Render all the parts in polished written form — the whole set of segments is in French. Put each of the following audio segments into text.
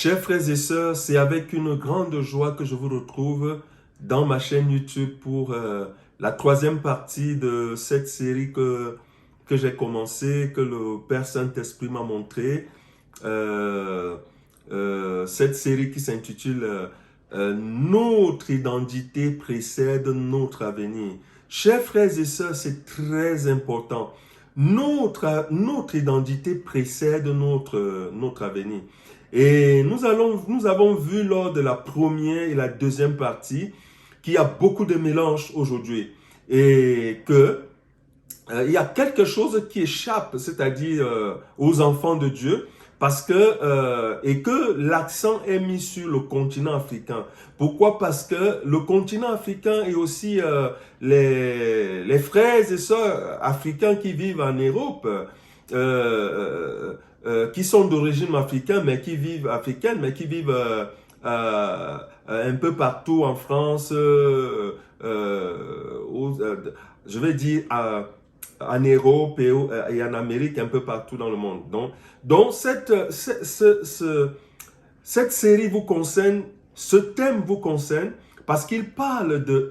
Chers frères et sœurs, c'est avec une grande joie que je vous retrouve dans ma chaîne YouTube pour la troisième partie de cette série que j'ai commencée, que le Père Saint-Esprit m'a montré. Cette série qui s'intitule Notre identité précède notre avenir. Chers frères et sœurs, c'est très important. Notre identité précède notre avenir. Et nous avons vu lors de la première et la deuxième partie qu'il y a beaucoup de mélange aujourd'hui et que il y a quelque chose qui échappe, c'est-à-dire aux enfants de Dieu, parce que et que l'accent est mis sur le continent africain. Pourquoi? Parce que le continent africain et aussi les frères et sœurs africains qui vivent en Europe, qui sont d'origine africaine, mais qui vivent un peu partout en France, je vais dire en Europe et en Amérique, un peu partout dans le monde. Donc cette série vous concerne, ce thème vous concerne, parce qu'il parle de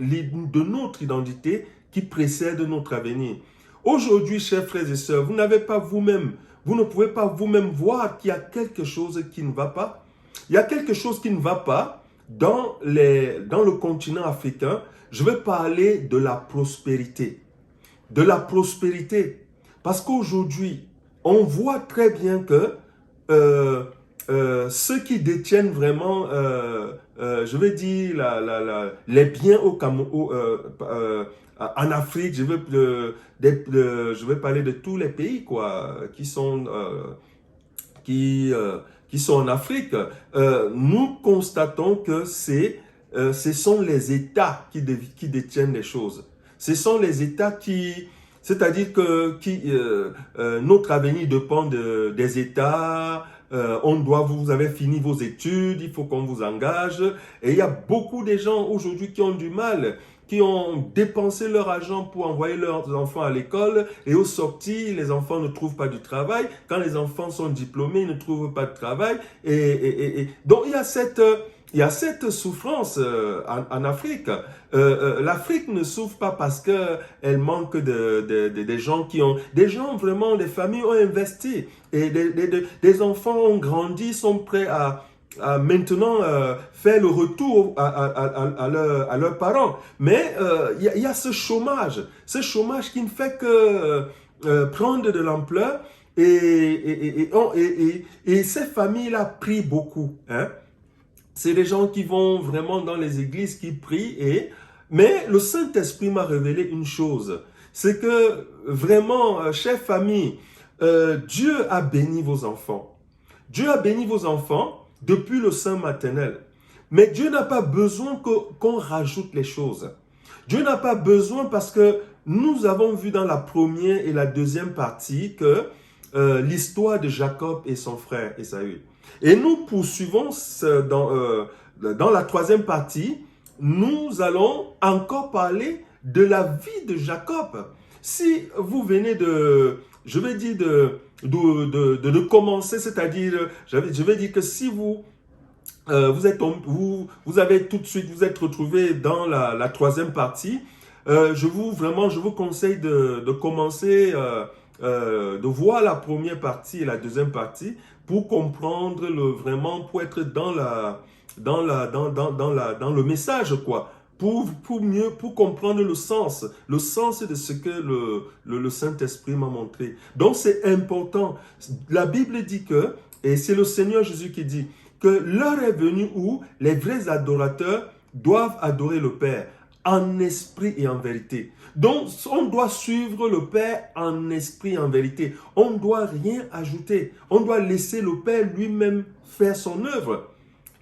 notre identité qui précède notre avenir. Aujourd'hui, chers frères et sœurs, vous ne pouvez pas vous-même voir qu'il y a quelque chose qui ne va pas. Il y a quelque chose qui ne va pas dans le continent africain. Je vais parler de la prospérité. De la prospérité. Parce qu'aujourd'hui, on voit très bien que ceux qui détiennent vraiment, je vais dire, les biens au Cameroun, en Afrique, je vais parler de tous les pays qui sont en Afrique. Nous constatons que ce sont les États qui détiennent les choses. Ce sont les États c'est-à-dire que notre avenir dépend des États. Vous avez fini vos études, il faut qu'on vous engage. Et il y a beaucoup de gens aujourd'hui qui ont du mal, qui ont dépensé leur argent pour envoyer leurs enfants à l'école et au sorti, les enfants ne trouvent pas du travail. Quand les enfants sont diplômés, ils ne trouvent pas de travail. Donc il y a cette souffrance en Afrique. L'Afrique ne souffre pas parce qu'elle manque des gens vraiment, des familles ont investi et des enfants ont grandi, sont prêts à maintenant faire le retour à leurs parents. Mais il y a ce chômage qui ne fait que prendre de l'ampleur et ces familles-là prient beaucoup. Hein? C'est des gens qui vont vraiment dans les églises, qui prient. Mais le Saint-Esprit m'a révélé une chose. C'est que vraiment, chère famille, Dieu a béni vos enfants. Dieu a béni vos enfants depuis le sein maternel. Mais Dieu n'a pas besoin qu'on rajoute les choses. Dieu n'a pas besoin parce que nous avons vu dans la première et la deuxième partie que l'histoire de Jacob et son frère Ésaü. Et nous poursuivons dans la troisième partie, nous allons encore parler de la vie de Jacob. Si vous venez je vais dire de commencer, c'est-à-dire, je vais dire que si vous avez tout de suite, vous êtes retrouvé dans la troisième partie, je vous conseille de commencer, de voir la première partie et la deuxième partie pour comprendre pour être dans le message, quoi. Pour comprendre le sens de ce que le Saint-Esprit m'a montré. Donc c'est important. La Bible dit et c'est le Seigneur Jésus qui dit, que l'heure est venue où les vrais adorateurs doivent adorer le Père en esprit et en vérité. Donc, on doit suivre le Père en esprit et en vérité. On ne doit rien ajouter. On doit laisser le Père lui-même faire son œuvre.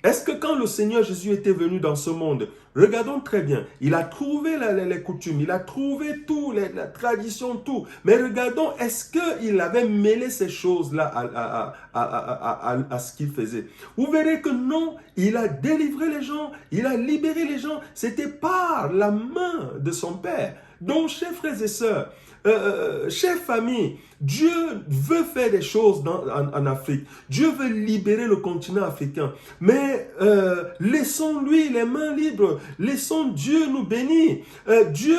Est-ce que quand le Seigneur Jésus était venu dans ce monde, regardons très bien, il a trouvé les coutumes, il a trouvé tout, la tradition, tout. Mais regardons, est-ce qu'il avait mêlé ces choses-là à ce qu'il faisait? Vous verrez que non, il a délivré les gens, il a libéré les gens. C'était par la main de son Père. Donc, chers frères et sœurs, chère famille, Dieu veut faire des choses en Afrique. Dieu veut libérer le continent africain. Mais laissons-lui les mains libres. Laissons Dieu nous bénir. Dieu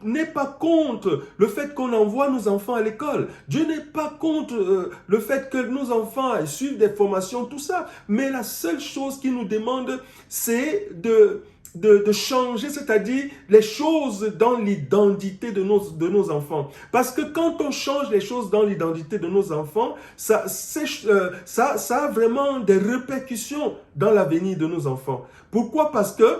n'est pas contre le fait qu'on envoie nos enfants à l'école. Dieu n'est pas contre le fait que nos enfants suivent des formations, tout ça. Mais la seule chose qu'il nous demande, c'est de changer, c'est-à-dire les choses dans l'identité de nos enfants. Parce que quand on change les choses dans l'identité de nos enfants, ça a vraiment des répercussions dans l'avenir de nos enfants. Pourquoi? Parce que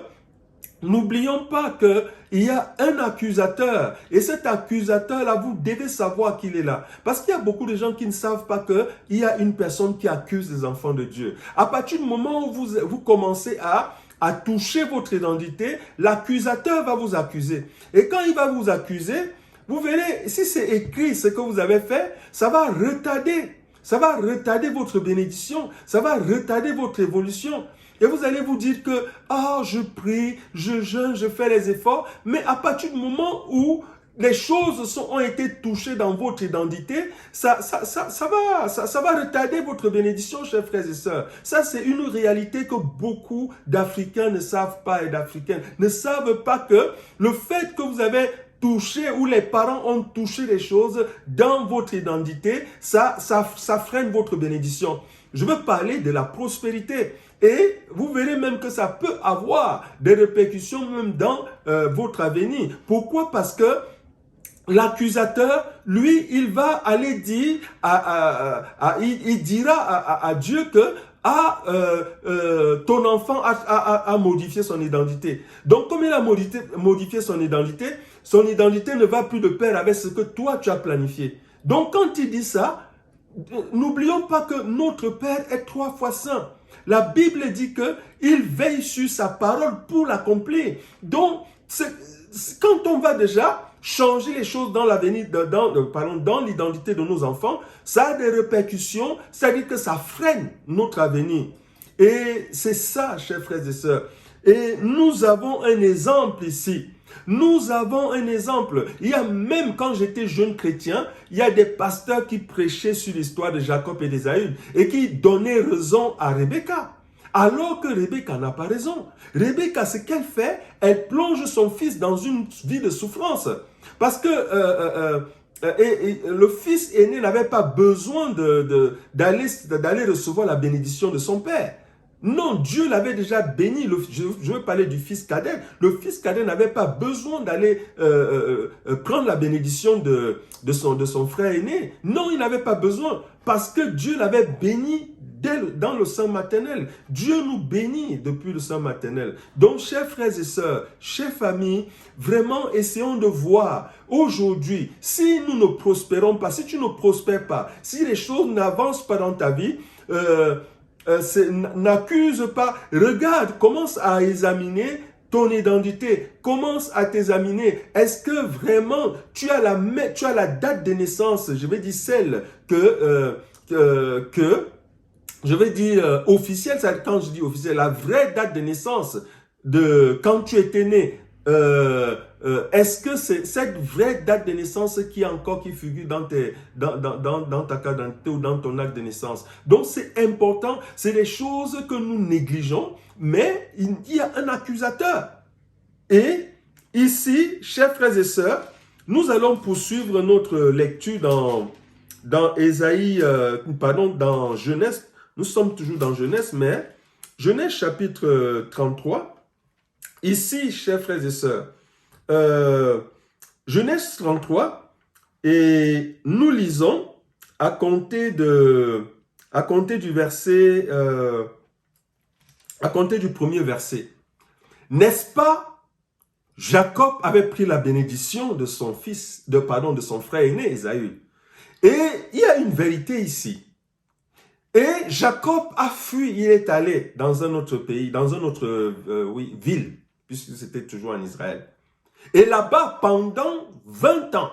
n'oublions pas qu'il y a un accusateur. Et cet accusateur-là, vous devez savoir qu'il est là. Parce qu'il y a beaucoup de gens qui ne savent pas qu'il y a une personne qui accuse les enfants de Dieu. À partir du moment où vous commencez à toucher votre identité, l'accusateur va vous accuser. Et quand il va vous accuser, vous verrez, si c'est écrit ce que vous avez fait, ça va retarder. Ça va retarder votre bénédiction. Ça va retarder votre évolution. Et vous allez vous dire que, je prie, je jeûne, je fais les efforts. Mais à partir du moment où les choses ont été touchées dans votre identité, ça va retarder votre bénédiction, chers frères et sœurs. Ça, c'est une réalité que beaucoup d'Africains ne savent pas et d'Africaines ne savent pas que le fait que vous avez touché ou les parents ont touché les choses dans votre identité, ça freine votre bénédiction. Je veux parler de la prospérité. Et vous verrez même que ça peut avoir des répercussions même dans votre avenir. Pourquoi? Parce que l'accusateur, lui, il va aller dire, il dira à Dieu que ton enfant a modifié son identité. Donc, comme il a modifié son identité ne va plus de pair avec ce que toi, tu as planifié. Donc, quand il dit ça, n'oublions pas que notre Père est 3 fois saint. La Bible dit qu'il veille sur sa parole pour l'accomplir. Donc, quand on va déjà changer les choses dans l'avenir, dans l'identité de nos enfants, ça a des répercussions, c'est-à-dire que ça freine notre avenir. Et c'est ça, chers frères et sœurs. Et nous avons un exemple ici. Nous avons un exemple. Il y a même quand j'étais jeune chrétien, il y a des pasteurs qui prêchaient sur l'histoire de Jacob et d'Ésaü et qui donnaient raison à Rebecca. Alors que Rebecca n'a pas raison. Rebecca, ce qu'elle fait, elle plonge son fils dans une vie de souffrance. Parce que le fils aîné n'avait pas besoin d'aller recevoir la bénédiction de son père. Non, Dieu l'avait déjà béni. Je veux parler du fils cadet. Le fils cadet n'avait pas besoin d'aller prendre la bénédiction de son frère aîné. Non, il n'avait pas besoin parce que Dieu l'avait béni dans le sein maternel. Dieu nous bénit depuis le sein maternel. Donc, chers frères et sœurs, chères familles, vraiment essayons de voir aujourd'hui, si nous ne prospérons pas, si tu ne prospères pas, si les choses n'avancent pas dans ta vie, n'accuse pas. Regarde, commence à examiner ton identité. Commence à t'examiner. Est-ce que vraiment tu as la date de naissance, je vais dire celle je vais dire officielle, quand je dis officielle, la vraie date de naissance de quand tu étais né. Est-ce que c'est cette vraie date de naissance qui figure dans ta carte d'identité ou dans ton acte de naissance? Donc c'est important, c'est des choses que nous négligeons, mais il y a un accusateur. Et ici, chers frères et sœurs, nous allons poursuivre notre lecture dans Genèse. Nous sommes toujours dans Genèse, mais Genèse chapitre 33. Ici, chers frères et sœurs, Genèse 33, et nous lisons à compter du premier verset. N'est-ce pas, Jacob avait pris la bénédiction de son son frère aîné Ésaü. Et il y a une vérité ici. Et Jacob a fui, il est allé dans un autre pays, dans une autre ville, puisque c'était toujours en Israël. Et là-bas, pendant 20 ans,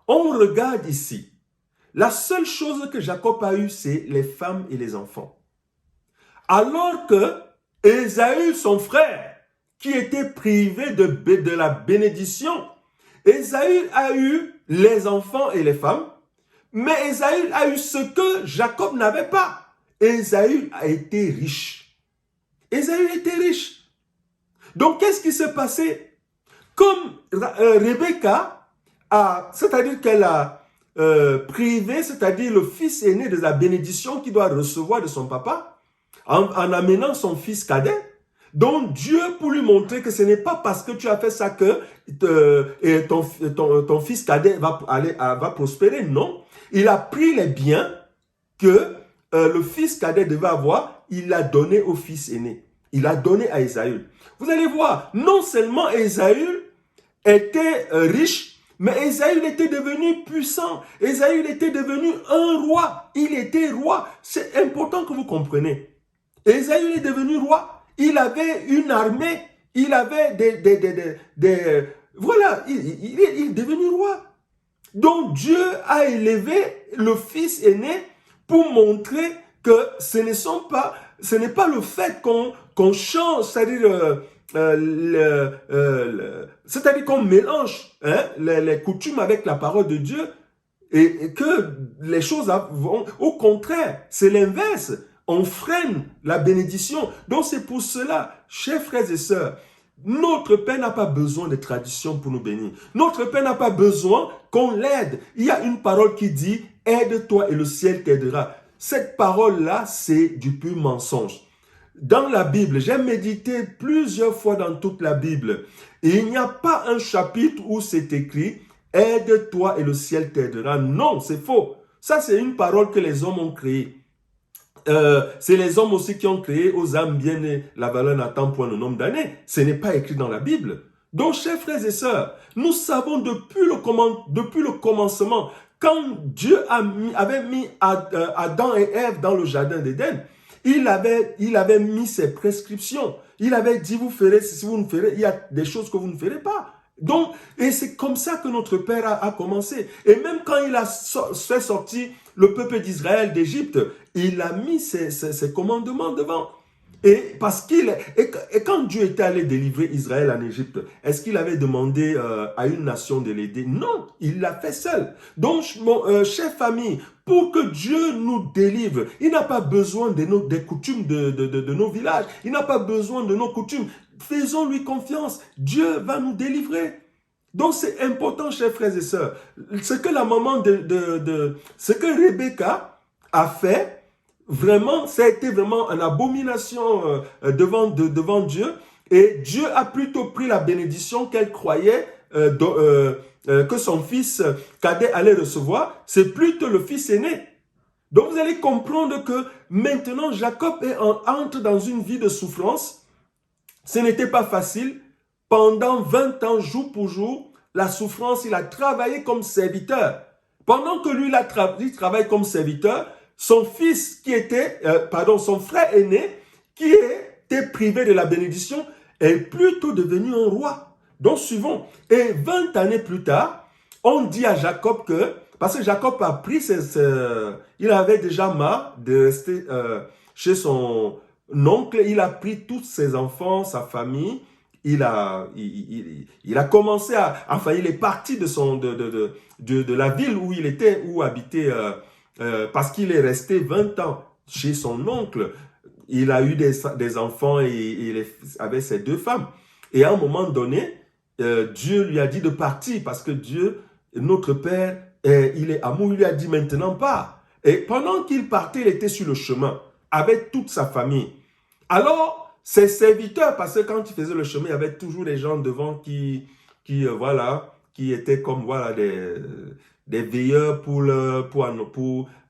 on regarde ici, la seule chose que Jacob a eue, c'est les femmes et les enfants. Alors que Ésaü, son frère, qui était privé de la bénédiction, Ésaü a eu les enfants et les femmes, mais Ésaü a eu ce que Jacob n'avait pas. Ésaü a été riche. Ésaü était riche. Donc, qu'est-ce qui s'est passé? Comme Rebecca c'est-à-dire qu'elle a privé, c'est-à-dire le fils aîné de la bénédiction qu'il doit recevoir de son papa, en amenant son fils cadet. Donc Dieu, pour lui montrer que ce n'est pas parce que tu as fait ça que ton fils cadet va prospérer. Non, il a pris les biens que le fils cadet devait avoir, il l'a donné au fils aîné. Il a donné à Ésaü. Vous allez voir, non seulement Ésaü était riche, mais Ésaü était devenu puissant. Ésaü était devenu un roi. Il était roi. C'est important que vous compreniez. Ésaü est devenu roi. Il avait une armée. Il avait voilà, il est devenu roi. Donc Dieu a élevé le fils aîné pour montrer que ce n'est pas le fait qu'on change, c'est-à-dire c'est-à-dire qu'on mélange les coutumes avec la parole de Dieu et que les choses vont, au contraire, c'est l'inverse. On freine la bénédiction. Donc c'est pour cela, chers frères et sœurs, notre Père n'a pas besoin de traditions pour nous bénir. Notre Père n'a pas besoin qu'on l'aide. Il y a une parole qui dit « Aide-toi et le ciel t'aidera ». Cette parole-là, c'est du pur mensonge. Dans la Bible, j'ai médité plusieurs fois dans toute la Bible. Et il n'y a pas un chapitre où c'est écrit « Aide-toi et le ciel t'aidera ». Non, c'est faux. Ça, c'est une parole que les hommes ont créée. C'est les hommes aussi qui ont créé aux âmes bien nées la valeur n'attend point le nombre d'années. Ce n'est pas écrit dans la Bible. Donc, chers frères et sœurs, nous savons depuis le commencement, quand Dieu avait mis Adam et Ève dans le jardin d'Éden, il avait mis ses prescriptions. Il avait dit, vous ferez, si vous ne ferez, il y a des choses que vous ne ferez pas. Donc, et c'est comme ça que notre Père a commencé. Et même quand il a fait sortir le peuple d'Israël d'Égypte, il a mis ses commandements devant. Et quand Dieu était allé délivrer Israël en Égypte, est-ce qu'il avait demandé à une nation de l'aider? Non, il l'a fait seul. Donc, chère famille, pour que Dieu nous délivre, il n'a pas besoin des coutumes de nos villages. Il n'a pas besoin de nos coutumes. Faisons-lui confiance. Dieu va nous délivrer. Donc, c'est important, chers frères et sœurs. Ce que la maman ce que Rebecca a fait, vraiment, ça a été vraiment une abomination devant Dieu. Et Dieu a plutôt pris la bénédiction qu'elle croyait que son fils cadet allait recevoir. C'est plutôt le fils aîné. Donc, vous allez comprendre que maintenant, Jacob entre dans une vie de souffrance. Ce n'était pas facile. Pendant 20 ans, jour pour jour, la souffrance, il a travaillé comme serviteur. Pendant que lui, il travaille comme serviteur, son fils son frère aîné, qui était privé de la bénédiction, est plutôt devenu un roi. Donc, suivons. Et 20 années plus tard, on dit à Jacob que, parce que Jacob a pris il avait déjà marre de rester chez son oncle, il a pris tous ses enfants, sa famille, il a commencé il est parti de la ville où habitait, parce qu'il est resté 20 ans chez son oncle. Il a eu des enfants et il avait ses 2 femmes. Et à un moment donné, Dieu lui a dit de partir parce que Dieu, notre Père, il est amour, il lui a dit maintenant pars. Et pendant qu'il partait, il était sur le chemin avec toute sa famille. Alors, ses serviteurs, parce que quand il faisait le chemin, il y avait toujours des gens devant qui étaient comme des veilleurs pour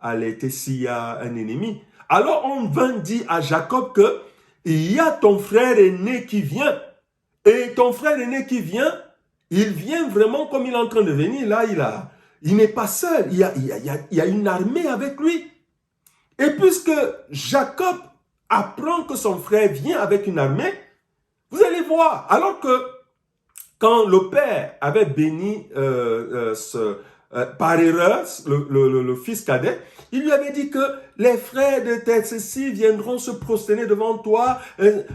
alerter s'il y a un ennemi. Alors, on vint dire à Jacob que il y a ton frère aîné qui vient. Et ton frère aîné qui vient, il vient vraiment comme il est en train de venir. Là, il n'est pas seul. Il y a une armée avec lui. Et puisque Jacob apprend que son frère vient avec une armée, vous allez voir, alors que quand le père avait béni par erreur le fils cadet, il lui avait dit que les frères de ceci viendront se prosterner devant toi.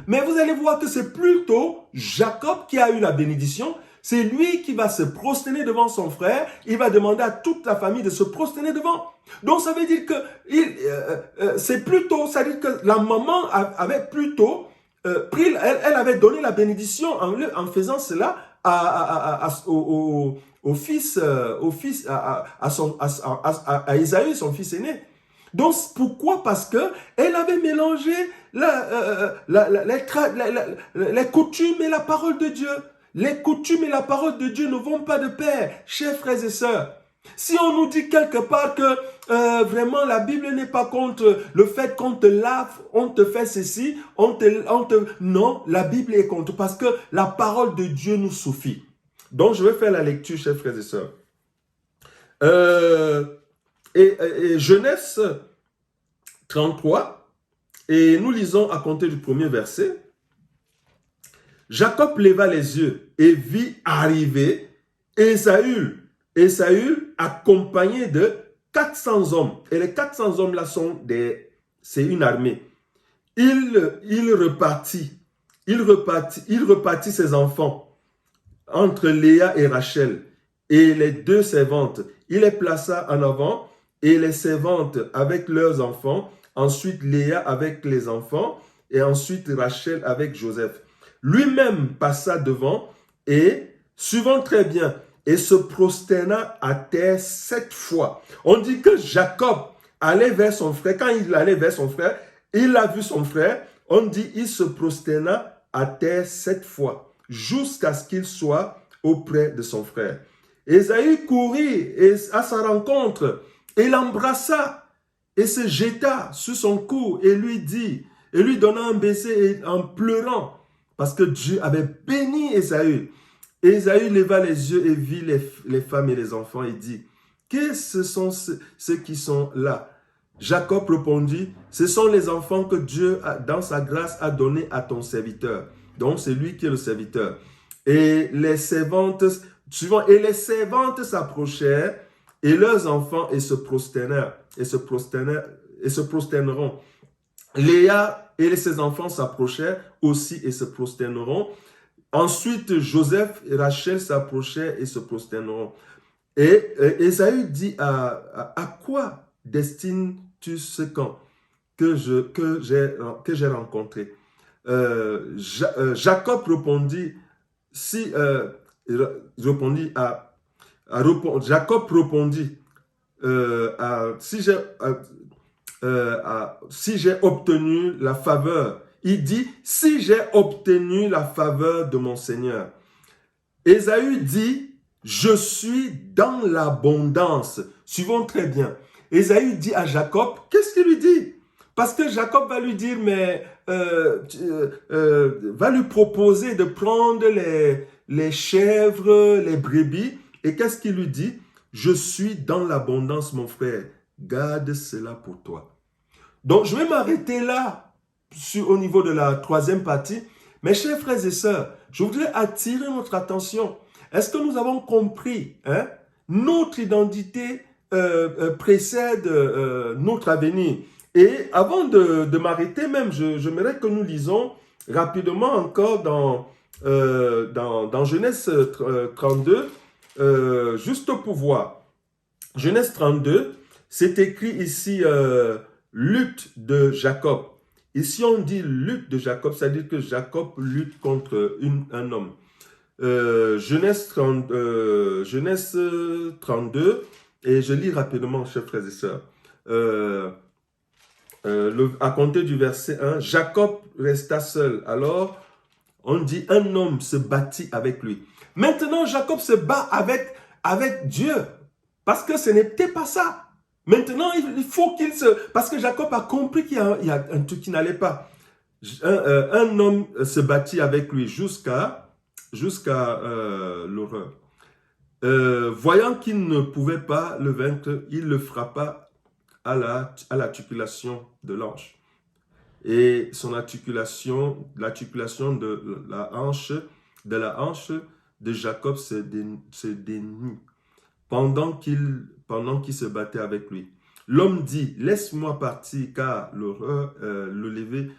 Mais vous allez voir que c'est plutôt Jacob qui a eu la bénédiction. C'est lui qui va se prosterner devant son frère. Il va demander à toute la famille de se prosterner devant. Donc, ça veut dire que c'est plutôt, ça veut dire que la maman avait plutôt pris, elle avait donné la bénédiction en faisant cela au fils, à Ésaü, son fils aîné. Donc, pourquoi? Parce que elle avait mélangé les coutumes et la parole de Dieu. Les coutumes et la parole de Dieu ne vont pas de pair, chers frères et sœurs. Si on nous dit quelque part que vraiment la Bible n'est pas contre le fait qu'on te lave, on te fait ceci, non, la Bible est contre parce que la parole de Dieu nous suffit. Donc, je vais faire la lecture, chers frères et sœurs. Et Genèse 33, et nous lisons à compter du premier verset. Jacob leva les yeux et vit arriver Ésaü accompagné de 400 hommes. Et les 400 hommes là c'est une armée. Il repartit ses enfants entre Léa et Rachel et les deux servantes. Il les plaça en avant et les servantes avec leurs enfants, ensuite Léa avec les enfants et ensuite Rachel avec Joseph. Lui-même passa devant et, suivant très bien, et se prosterna à terre 7 fois. On dit que Jacob allait vers son frère. Quand il allait vers son frère, il a vu son frère. On dit il se prosterna à terre 7 fois, jusqu'à ce qu'il soit auprès de son frère. Ésaü courut à sa rencontre et l'embrassa et se jeta sur son cou et lui dit, et lui donna un baiser en pleurant, parce que Dieu avait béni Ésaü. Ésaü leva les yeux et vit les femmes et les enfants et dit, ce sont ceux qui sont là? Jacob répondit, ce sont les enfants que Dieu, dans sa grâce, a donnés à ton serviteur. Donc, c'est lui qui est le serviteur. Et les servantes s'approchèrent et leurs enfants et se prosterneront. Léa et ses enfants s'approchèrent aussi et se prosterneront. Ensuite, Joseph et Rachel s'approchèrent et se prosterneront. Et Ésaü dit à quoi destines-tu ce camp que j'ai rencontré? Jacob répondit, Jacob répondit, si j'ai obtenu la faveur, il dit, si j'ai obtenu la faveur de mon Seigneur. Ésaü dit, je suis dans l'abondance. Suivons très bien. Ésaü dit à Jacob, qu'est-ce qu'il lui dit? Parce que Jacob va lui dire, mais va lui proposer de prendre les chèvres, les brebis. Et qu'est-ce qu'il lui dit? Je suis dans l'abondance, mon frère. Garde cela pour toi. Donc, je vais m'arrêter là, au niveau de la troisième partie. Mes chers frères et sœurs, je voudrais attirer notre attention. Est-ce que nous avons compris, hein? Notre identité précède notre avenir. Et avant de m'arrêter même, j'aimerais que nous lisons rapidement encore dans Genèse 32, juste pour voir. Genèse 32, c'est écrit ici lutte de Jacob. Ici, on dit lutte de Jacob, c'est-à-dire que Jacob lutte contre un homme. Genèse 32, et je lis rapidement, chers frères et sœurs. À compter du verset 1, Jacob resta seul. Alors, on dit un homme se battit avec lui. Maintenant, Jacob se bat avec Dieu, parce que ce n'était pas ça. Maintenant, il faut qu'il se... Parce que Jacob a compris qu'il y a un truc qui n'allait pas. Un homme se battit avec lui jusqu'à l'horreur. Voyant qu'il ne pouvait pas le vaincre, il le frappa à l'articulation de l'anche. Et son l'articulation de la hanche de Jacob se dénue pendant qu'il se battait avec lui. L'homme dit, laisse-moi partir car l'horreur le lever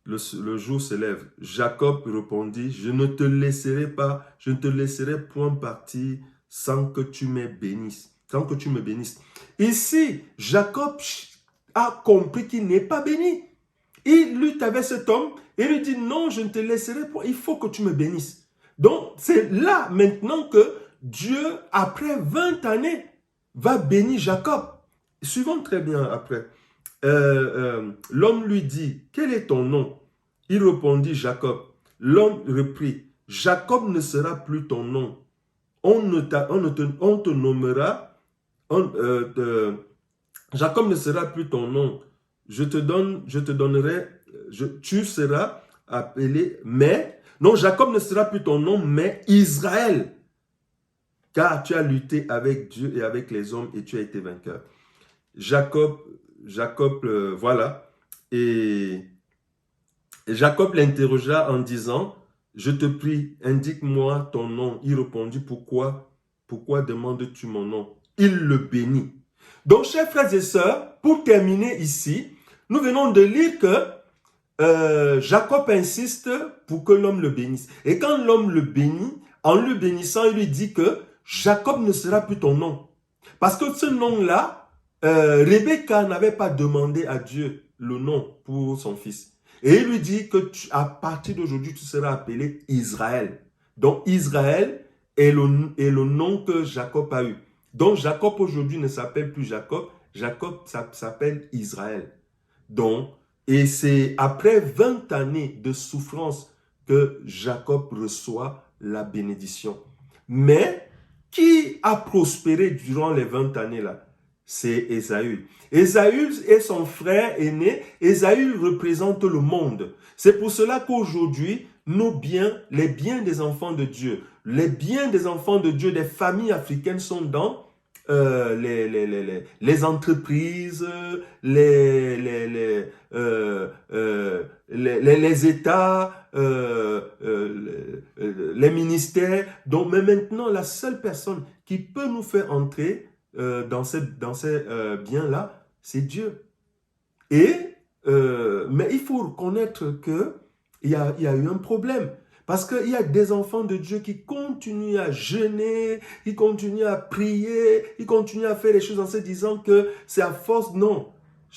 le jour se lève. Jacob répondit, je ne te laisserai point partir sans que tu me bénisses. Ici, Jacob a compris qu'il n'est pas béni. Il lutte avec cet homme et lui dit, non, je ne te laisserai pas, il faut que tu me bénisses. Donc, c'est là maintenant que Dieu, après 20 années, va bénir Jacob. Suivons très bien après. L'homme lui dit, quel est ton nom? Il répondit, Jacob. L'homme reprit, Jacob ne sera plus ton nom. On te nommera, Jacob ne sera plus ton nom. Je te donnerai, tu seras appelé, Jacob ne sera plus ton nom, mais Israël. Car tu as lutté avec Dieu et avec les hommes et tu as été vainqueur. Jacob, voilà. Et Jacob l'interrogea en disant, je te prie, indique-moi ton nom. Il répondit, pourquoi demandes-tu mon nom? Il le bénit. Donc, chers frères et sœurs, pour terminer ici, nous venons de lire que Jacob insiste pour que l'homme le bénisse. Et quand l'homme le bénit, en le bénissant, il lui dit que Jacob ne sera plus ton nom. Parce que ce nom-là, Rebecca n'avait pas demandé à Dieu le nom pour son fils. Et il lui dit que à partir d'aujourd'hui, tu seras appelé Israël. Donc Israël est le nom que Jacob a eu. Donc Jacob aujourd'hui ne s'appelle plus Jacob. Jacob s'appelle Israël. Donc, et c'est après 20 années de souffrance que Jacob reçoit la bénédiction. Mais qui a prospéré durant les 20 années-là? C'est Ésaü. Ésaü est son frère aîné. Ésaü représente le monde. C'est pour cela qu'aujourd'hui, nos biens, les biens des enfants de Dieu, les biens des enfants de Dieu, des familles africaines sont dans les entreprises, les États, les ministères. Donc, mais maintenant, la seule personne qui peut nous faire entrer dans ces biens-là, c'est Dieu. Mais il faut reconnaître qu'il y a eu un problème. Parce qu'il y a des enfants de Dieu qui continuent à jeûner, ils continuent à prier, ils continuent à faire les choses en se disant que c'est à force. Non,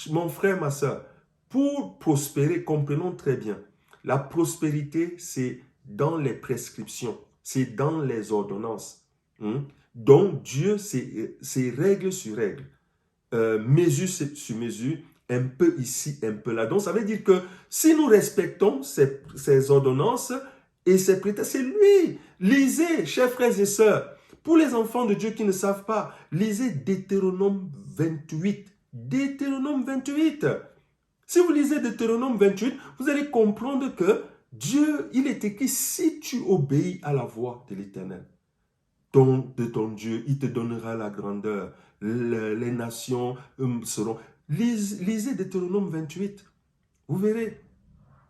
mon frère, ma soeur, pour prospérer, comprenons très bien, la prospérité, c'est dans les prescriptions, c'est dans les ordonnances. Donc, Dieu, c'est règle sur règle, mesure sur mesure, un peu ici, un peu là. Donc, ça veut dire que si nous respectons ces ordonnances, et c'est prétexte, c'est lui. Lisez, chers frères et sœurs, pour les enfants de Dieu qui ne savent pas, lisez Deutéronome 28. Deutéronome 28. Si vous lisez Deutéronome 28, vous allez comprendre que Dieu, il est écrit, si tu obéis à la voix de l'Éternel, de ton Dieu, il te donnera la grandeur. Les nations seront... Lisez Deutéronome 28. Vous verrez.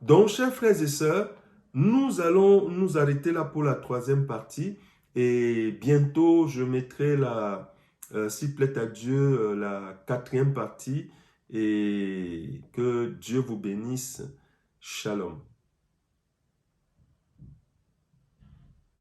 Donc, chers frères et sœurs, nous allons nous arrêter là pour la troisième partie et bientôt je mettrai s'il plaît à Dieu, la quatrième partie et que Dieu vous bénisse. Shalom.